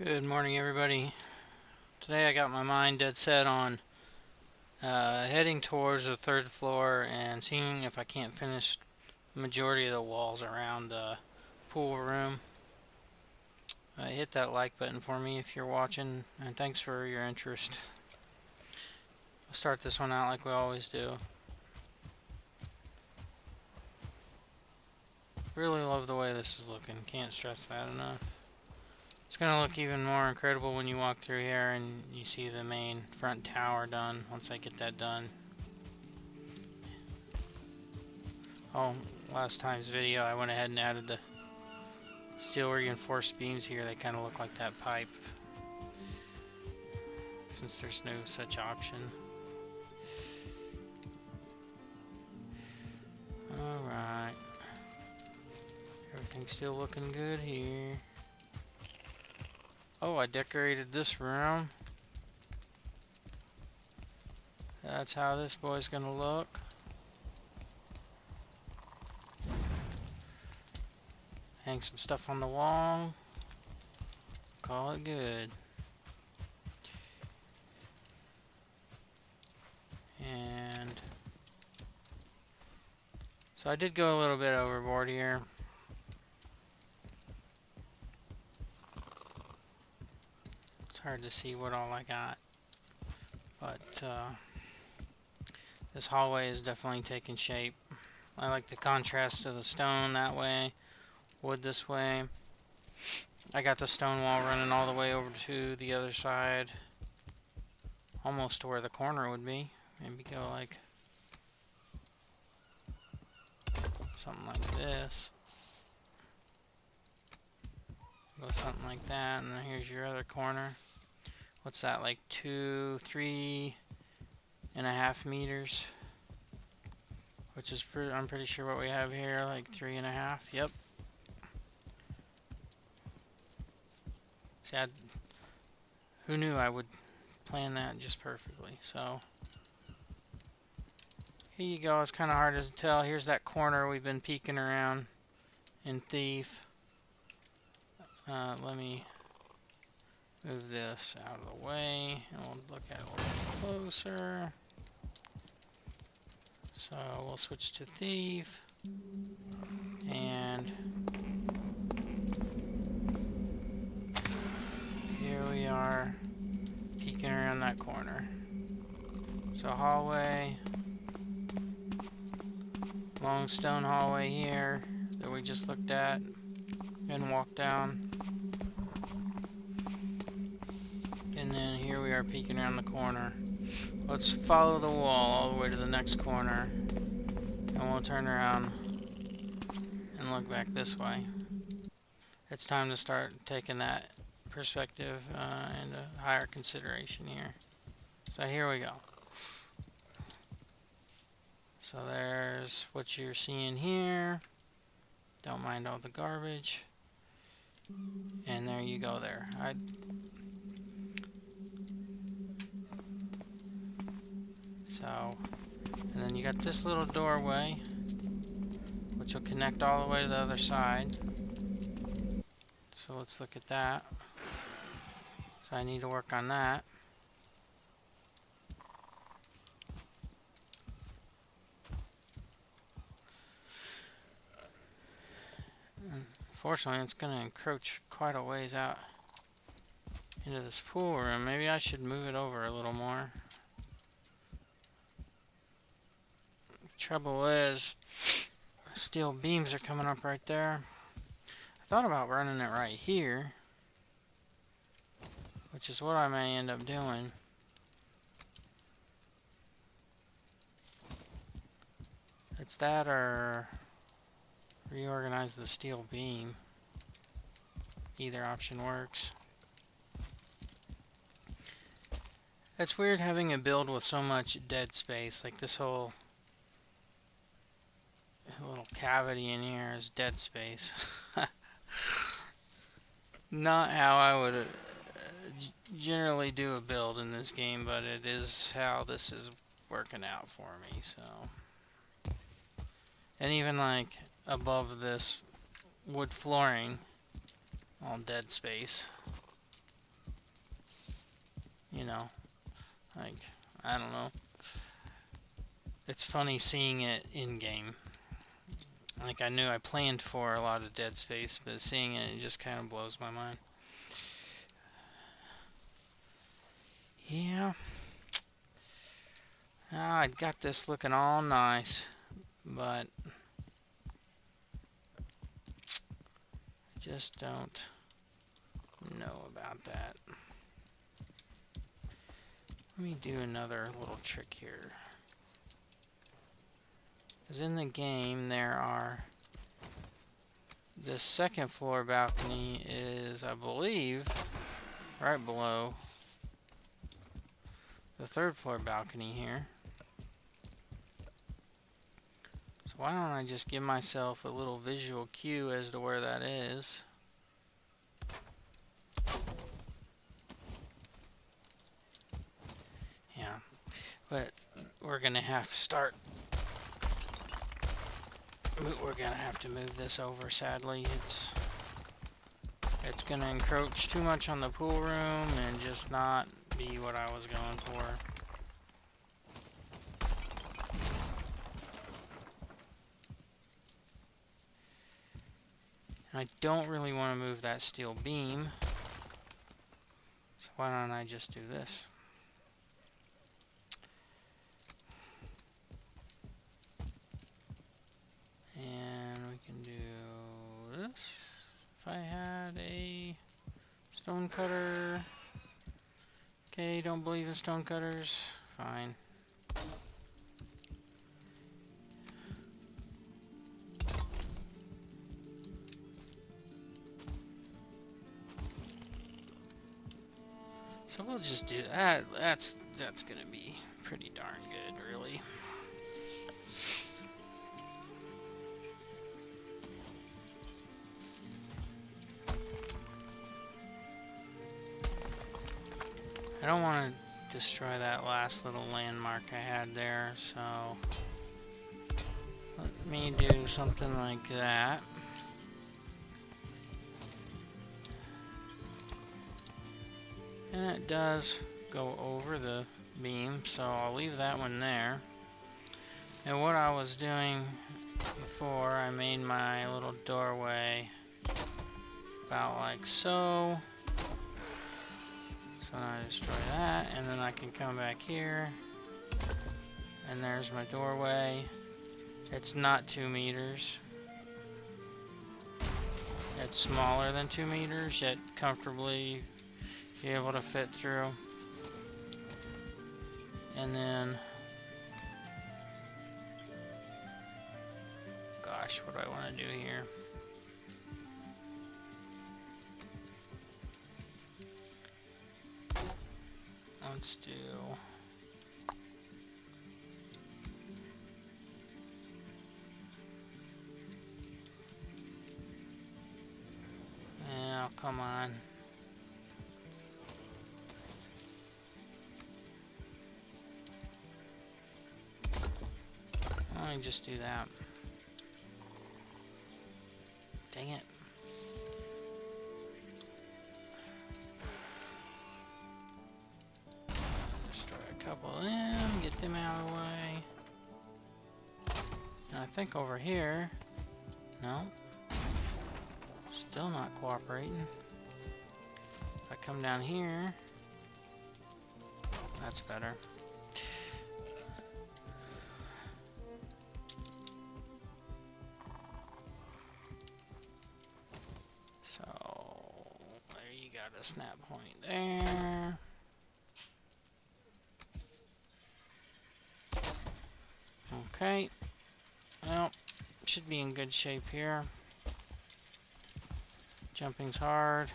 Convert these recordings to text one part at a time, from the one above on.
Good morning, everybody. Today I got my mind dead set on heading towards the third floor and seeing if I can't finish the majority of the walls around the pool room. Hit that like button for me if you're watching, and thanks for your interest. I'll start this one out like we always do. Really love the way this is looking. Can't stress that enough. It's going to look even more incredible when you walk through here and you see the main front tower done once I get that done. Oh, last time's video I went ahead and added the steel reinforced beams here. They kind of look like that pipe since there's no such option. Alright. Everything's still looking good here. Oh, I decorated this room. That's how this boy's gonna look. Hang some stuff on the wall. Call it good. And so I did go a little bit overboard here. It's hard to see what all I got. But this hallway is definitely taking shape. I like the contrast of the stone that way, wood this way. I got the stone wall running all the way over to the other side, almost to where the corner would be. Maybe go like something like this. Go something like that, and then here's your other corner. What's that, like 3.5 meters? Which is I'm pretty sure what we have here, like 3.5. Yep. See, who knew I would plan that just perfectly? So here you go. It's kind of hard to tell. Here's that corner we've been peeking around in Thief. Let me move this out of the way, and we'll look at it a little closer. So we'll switch to Thief, and here we are peeking around that corner. So hallway, long stone hallway here that we just looked at and walked down. And then here we are peeking around the corner. Let's follow the wall all the way to the next corner, and we'll turn around and look back this way. It's time to start taking that perspective into higher consideration here. So here we go. So there's what you're seeing here. Don't mind all the garbage. And there you go there. And then you got this little doorway, which will connect all the way to the other side. So let's look at that. So I need to work on that. Unfortunately, it's going to encroach quite a ways out into this pool room. Maybe I should move it over a little more. Trouble is, steel beams are coming up right there. I thought about running it right here, which is what I may end up doing. It's that or reorganize the steel beam. Either option works. It's weird having a build with so much dead space. Like this whole little cavity in here is dead space. Not how I would generally do a build in this game, but it is how this is working out for me. So, and even like above this wood flooring, all dead space. you know, like, I don't know. It's funny seeing it in game. Like, I knew I planned for a lot of dead space, but seeing it, it just kind of blows my mind. Yeah. I got this looking all nice, but just don't know about that. Let me do another little trick here. Because in the game, there are... The second floor balcony is, I believe, right below the third floor balcony here. So why don't I just give myself a little visual cue as to where that is. Yeah, but we're gonna have to start. We're gonna have to move this over. Sadly, it's gonna encroach too much on the pool room and just not be what I was going for. And I don't really want to move that steel beam, so why don't I just do this? And we can do this. If I had a stone cutter. Okay, don't believe in stone cutters. Fine. So we'll just do that. That's gonna be pretty darn good, really. I don't want to destroy that last little landmark I had there, so let me do something like that. And it does go over the beam, so I'll leave that one there. And what I was doing before, I made my little doorway about like so. So now I destroy that, and then I can come back here. And there's my doorway. It's not 2 meters. It's smaller than 2 meters, yet comfortably be able to fit through. And then, gosh, what do I want to do here? Let's do... Oh, come on. Let me just do that. Dang it. Destroy a couple of them, get them out of the way. And I think over here... No. Still not cooperating. If I come down here... That's better. So, there you got a snap point there. Okay. Well, should be in good shape here. Jumping's hard.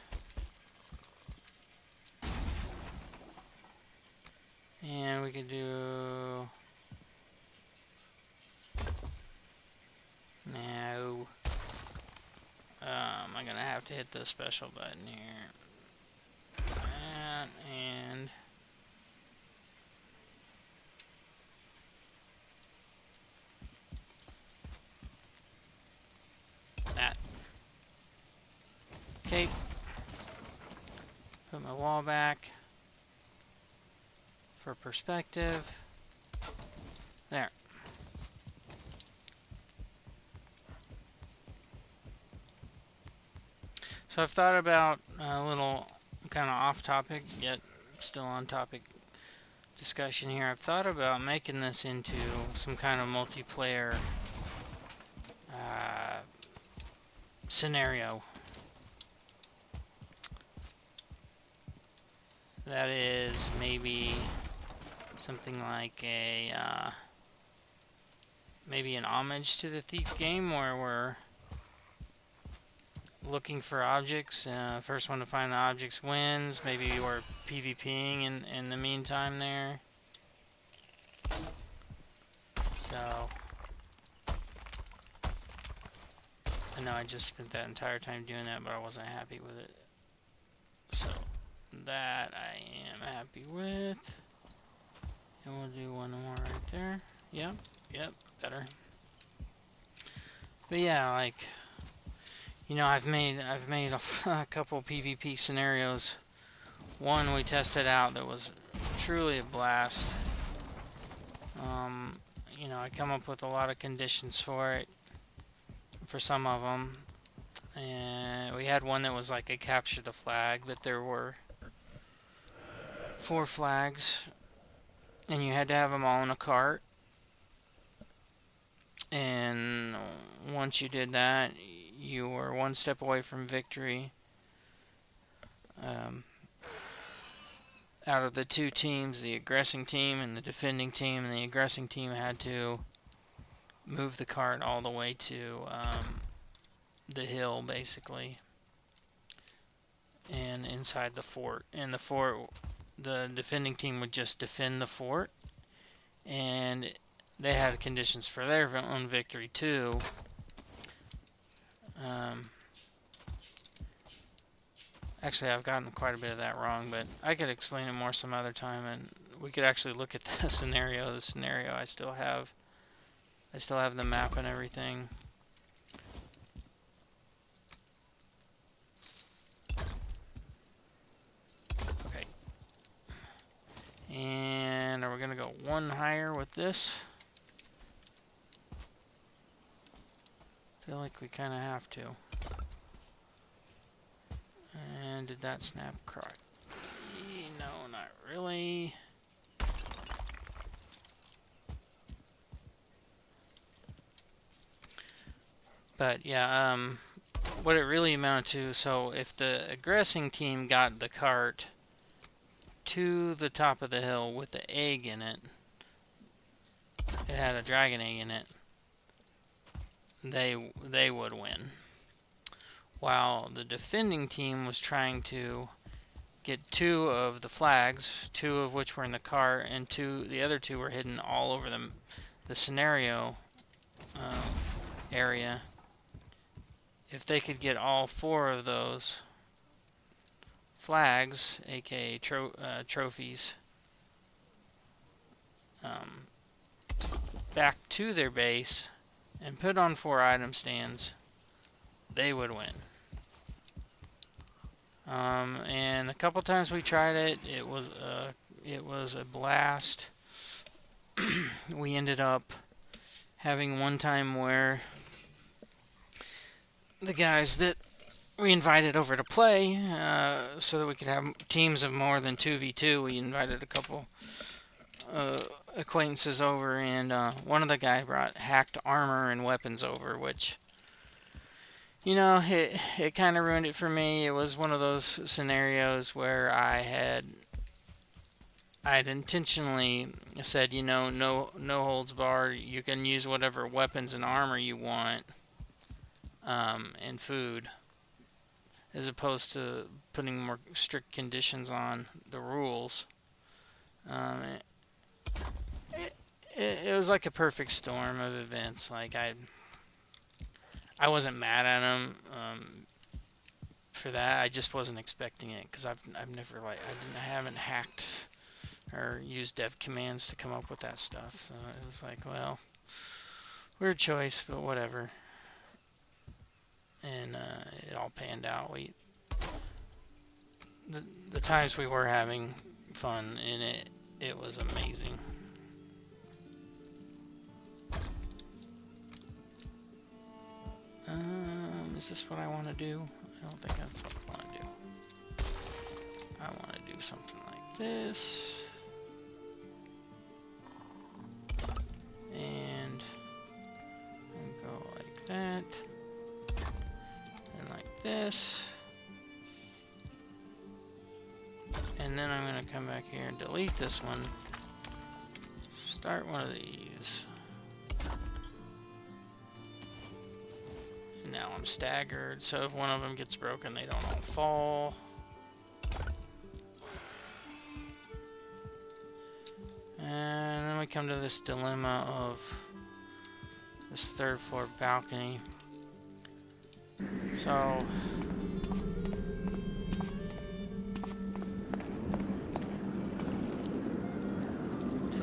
And we can do... No. I'm gonna have to hit the special button here. That, and... that. Okay. Put my wall back. for perspective. There. So I've thought about a little kind of off topic, yet still on topic discussion here. I've thought about making this into some kind of multiplayer scenario. That is maybe something like maybe an homage to the Thief game, where we're looking for objects. First one to find the objects wins. Maybe we're PvPing in the meantime there. So I know I just spent that entire time doing that, but I wasn't happy with it. So that I am happy with. And we'll do one more right there. Yep, better. But yeah, like, you know, I've made a couple PvP scenarios. One we tested out that was truly a blast. You know, I come up with a lot of conditions for it, for some of them. And we had one that was like a capture the flag, that there were 4 flags, and you had to have them all in a cart. And once you did that, you were one step away from victory. Out of the 2 teams, the aggressing team and the defending team, and the aggressing team had to move the cart all the way to the hill, basically, and inside the fort. And the fort, the defending team would just defend the fort, and they had conditions for their own victory too. Actually, I've gotten quite a bit of that wrong, but I could explain it more some other time, and we could actually look at the scenario. I still have the map and everything. Okay. And are we gonna go 1 higher with this? I feel like we kind of have to. And did that snap correct? No, not really. But yeah, what it really amounted to, so if the aggressing team got the cart to the top of the hill with the egg in it, it had a dragon egg in it, they would win. While the defending team was trying to get 2 of the flags, 2 of which were in the cart, and the other 2 were hidden all over the scenario area. If they could get all 4 of those flags, aka trophies, back to their base and put on 4 item stands, they would win. And a couple times we tried it, it was a blast. We ended up having one time where the guys that we invited over to play, so that we could have teams of more than 2v2, we invited a couple acquaintances over, and one of the guys brought hacked armor and weapons over, which, you know, it kind of ruined it for me. It was one of those scenarios where I had intentionally said, you know, no holds barred. You can use whatever weapons and armor you want, and food, as opposed to putting more strict conditions on the rules. It was like a perfect storm of events. Like, I wasn't mad at him for that. I just wasn't expecting it, because I've never, like, I haven't hacked or used dev commands to come up with that stuff. So it was like, well, weird choice, but whatever. And it all panned out. The times we were having fun in it, It was amazing. Is this what I want to do? I don't think that's what I want to do. I want to do something like this. And go like that. And like this. And then I'm going to come back here and delete this one. Start one of these. And now I'm staggered, so if one of them gets broken, they don't all fall. And then we come to this dilemma of this third floor balcony. So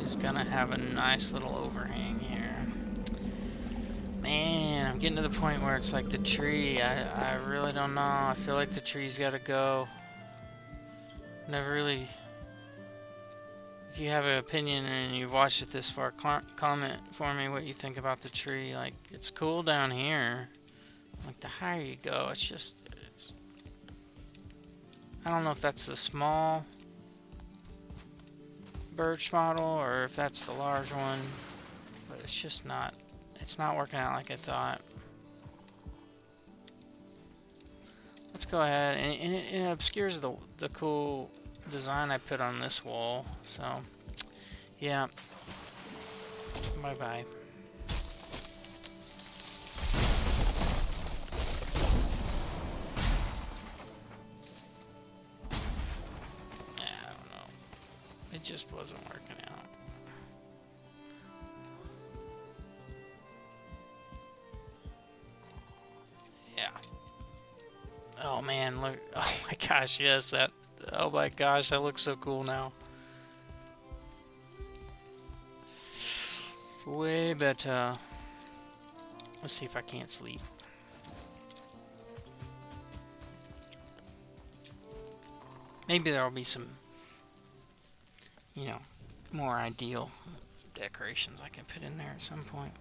it's gonna have a nice little overhang here. Man, I'm getting to the point where it's like the tree. I really don't know. I feel like the tree's gotta go. Never really. If you have an opinion and you've watched it this far, comment for me what you think about the tree. Like, it's cool down here. Like, the higher you go, it's just, I don't know if that's the small birch model or if that's the large one, but it's just not, it's not working out like I thought. Let's go ahead, and it obscures the cool design I put on this wall, so yeah, bye bye. I don't know, it just wasn't working out. Yeah. Oh man, look, oh my gosh, yes, that, oh my gosh, that looks so cool now. Way better. Let's see if I can't sleep. Maybe there'll be some, you know, more ideal decorations I can put in there at some point.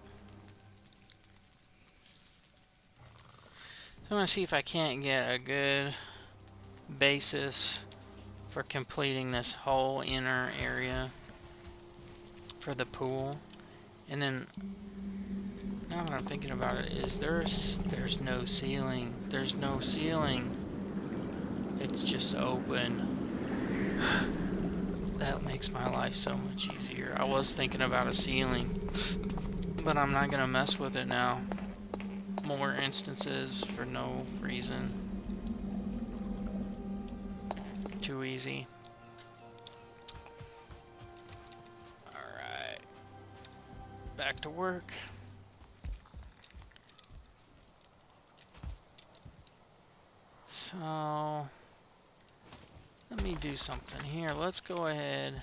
So I'm going to see if I can't get a good basis for completing this whole inner area for the pool. And then, now that I'm thinking about it, is there's no ceiling. There's no ceiling. It's just open. That makes my life so much easier. I was thinking about a ceiling, but I'm not gonna mess with it now. More instances for no reason. Too easy. Alright. Back to work. So let me do something here. Let's go ahead.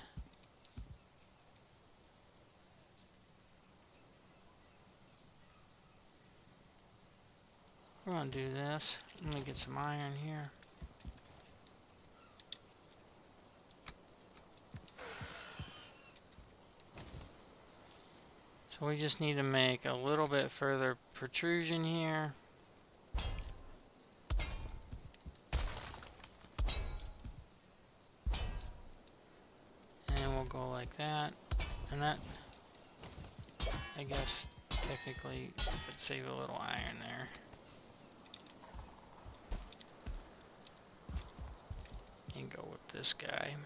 We're gonna do this. Let me get some iron here. So we just need to make a little bit further protrusion here. And we'll go like that. And that, I guess, technically could save a little iron there. And go with this guy.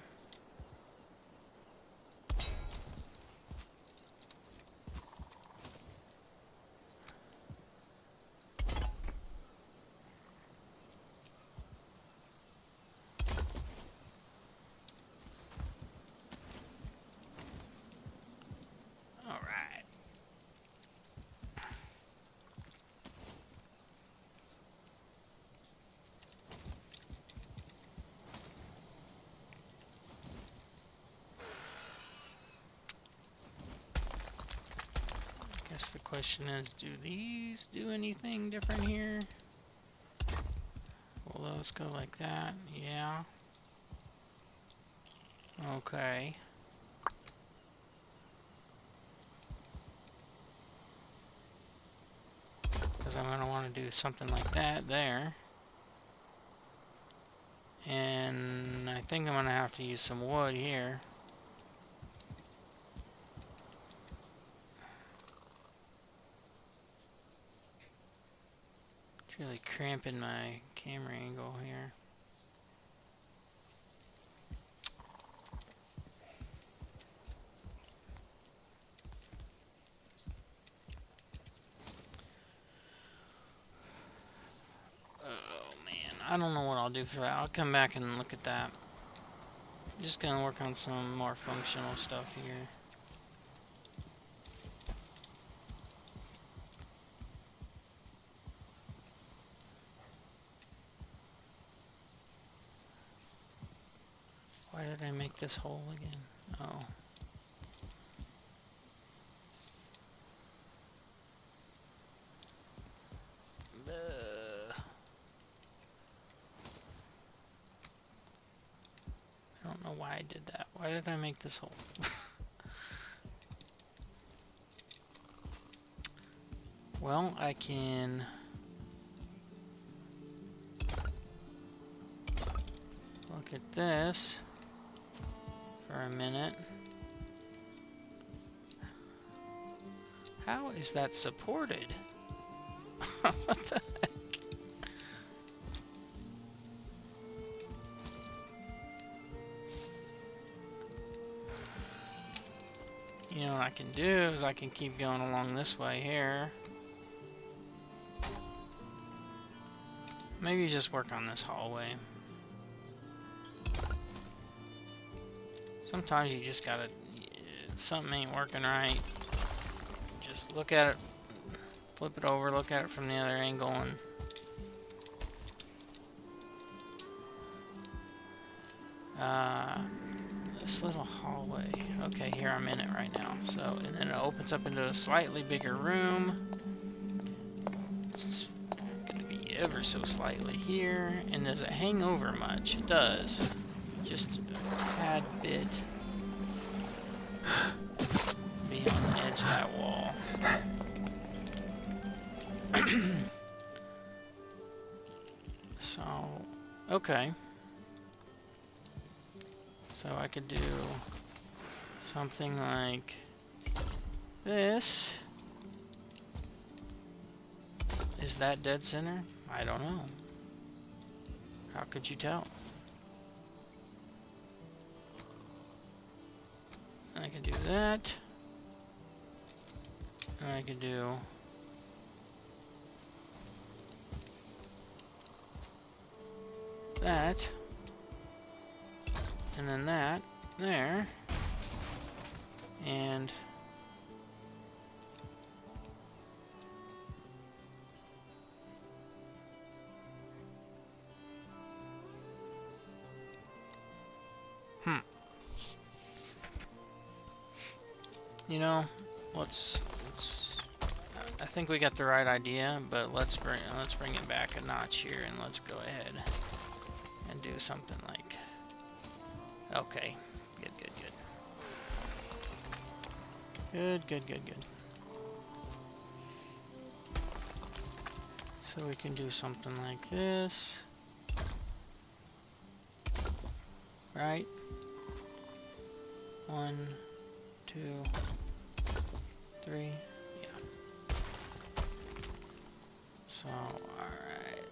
Guess the question is, do these do anything different here? Will those go like that? Yeah. Okay. because I'm going to want to do something like that there. And I think I'm going to have to use some wood here. It's really cramping my camera angle here. I don't know what I'll do for that. I'll come back and look at that. I'm just gonna work on some more functional stuff here. Why did I make this hole again? Oh. I don't know why I did that. Why did I make this hole? Well, I can look at this for a minute. How is that supported? What the heck? You know what I can do is I can keep going along this way here. Maybe just work on this hallway. Sometimes you just gotta, if something ain't working right, just look at it, flip it over, look at it from the other angle, and this little hallway. Okay, here I'm in it right now. So, and then it opens up into a slightly bigger room. It's gonna be ever so slightly here. And does it hang over much? It does. Just a tad bit beyond the edge of that wall. So, okay. So I could do something like this. Is that dead center? I don't know. How could you tell? I can do that. And I can do that. And then that there. And you know, let's I think we got the right idea, but let's bring it back a notch here, and let's go ahead and do something like, okay, good. So we can do something like this, right? 1, 2, 3, yeah. So, alright.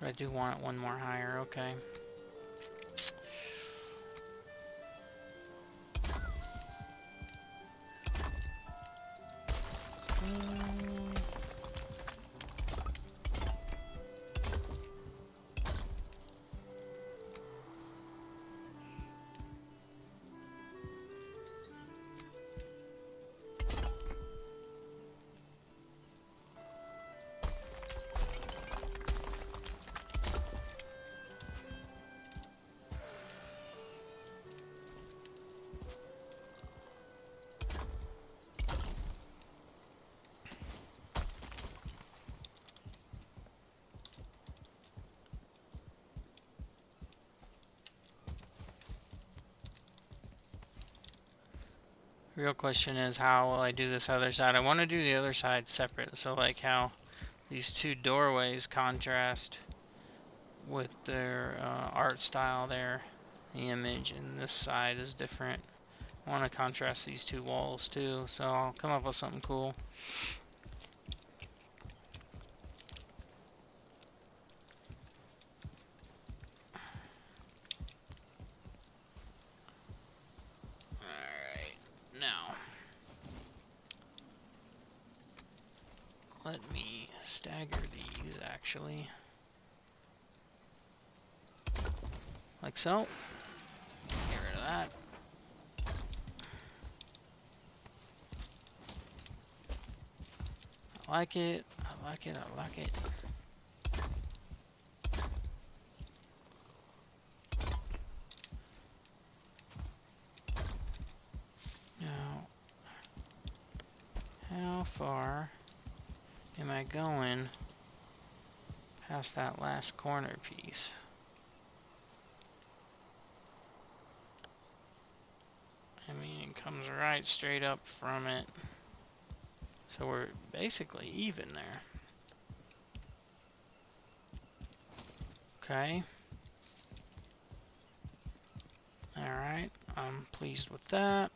But I do want it one more higher, okay. Real question is, how will I do this other side? I want to do the other side separate. So like how these two doorways contrast with their art style there. The image, and this side is different. I want to contrast these two walls too, so I'll come up with something cool. Alright, now let me stagger these actually. Like so. Get rid of that. I like it. I like it. I like it. Now, how far am I going past that last corner piece? I mean, it comes right straight up from it. So we're basically even there. Okay. Alright, I'm pleased with that.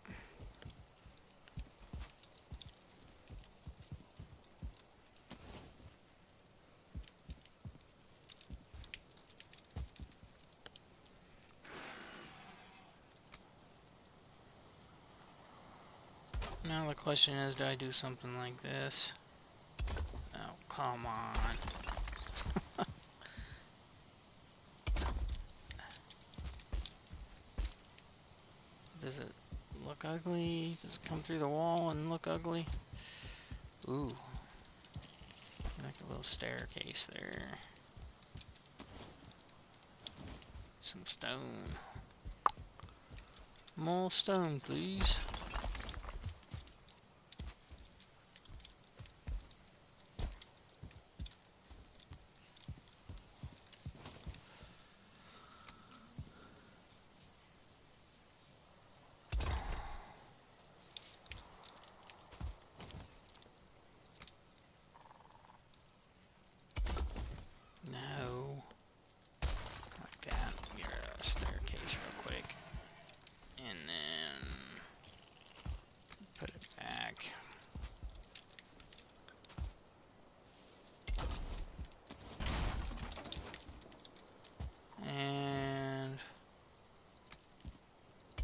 Now the question is, do I do something like this? Oh, come on. Does it look ugly? Does it come through the wall and look ugly? Ooh. Like a little staircase there. Some stone. More stone, please. No. Like that. Get rid of the staircase real quick. And then put it back. And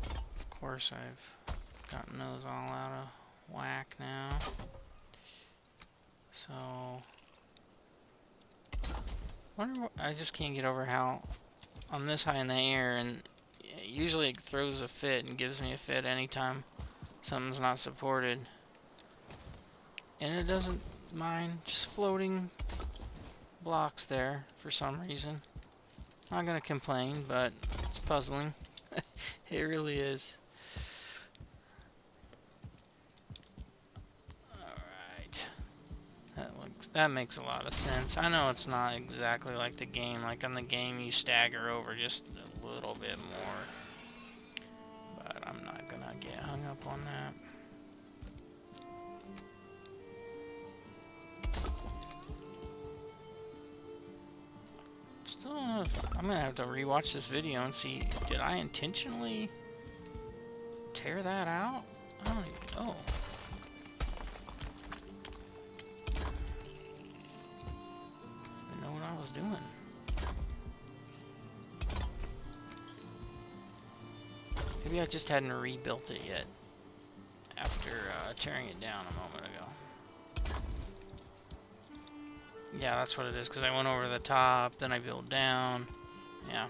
of course I've gotten those all out of whack now. So wonder what, I just can't get over how I'm this high in the air, and usually it throws a fit and gives me a fit anytime something's not supported. And it doesn't mind just floating blocks there for some reason. Not gonna complain, but it's puzzling. It really is. Alright. That makes a lot of sense. I know it's not exactly like the game. Like on the game you stagger over just a little bit more. But I'm not gonna get hung up on that. Still don't know if I'm gonna have to rewatch this video and see, did I intentionally tear that out? I don't even know. I didn't know what I was doing. Maybe I just hadn't rebuilt it yet after tearing it down a moment ago. Yeah, that's what it is, because I went over the top, then I built down. Yeah.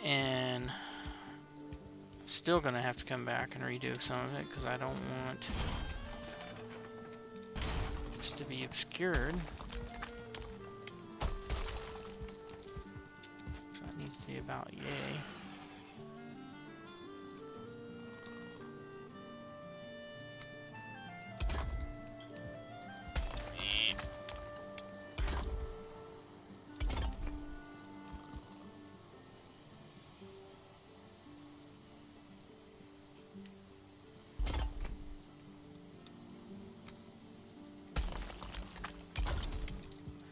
And I'm still going to have to come back and redo some of it, because I don't want this to be obscured. So it needs to be about yay.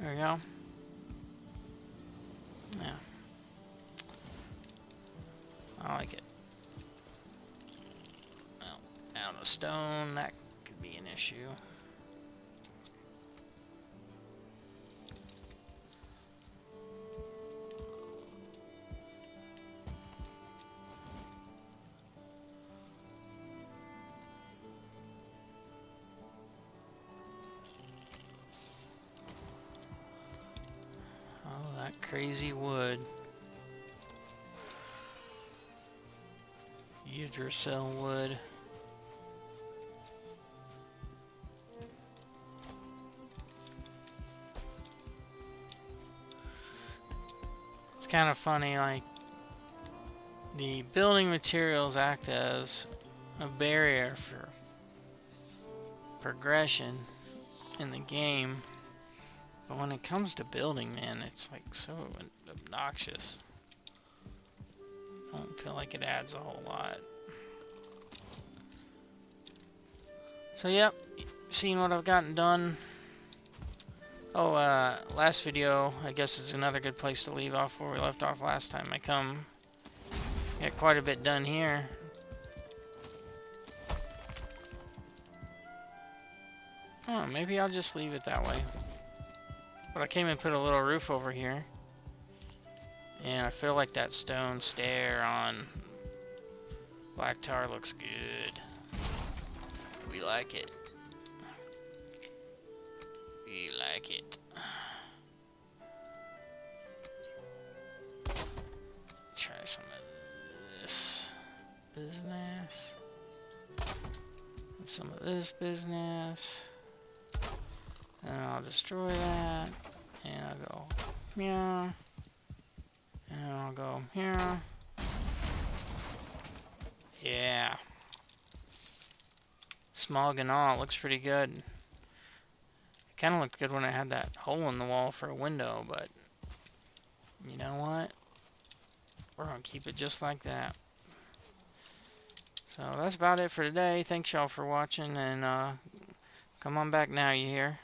There we go. Yeah. I like it. Well, out of stone, that could be an issue. Oh, that crazy wood. Yggdrasil wood. It's kind of funny, like, the building materials act as a barrier for progression in the game, but when it comes to building, man, it's like so obnoxious. I don't feel like it adds a whole lot. So yep, seen what I've gotten done. Oh, last video, I guess is another good place to leave off where we left off last time I come. Got quite a bit done here. Oh, maybe I'll just leave it that way. But I came and put a little roof over here. And I feel like that stone stair on black tar looks good. We like it. We like it. Try some of this business. And some of this business. And I'll destroy that. And I'll go meow. And I'll go here. Yeah. Smog and all, it looks pretty good. It kind of looked good when I had that hole in the wall for a window, but you know what? We're going to keep it just like that. So that's about it for today. Thanks y'all for watching, and come on back now, you hear?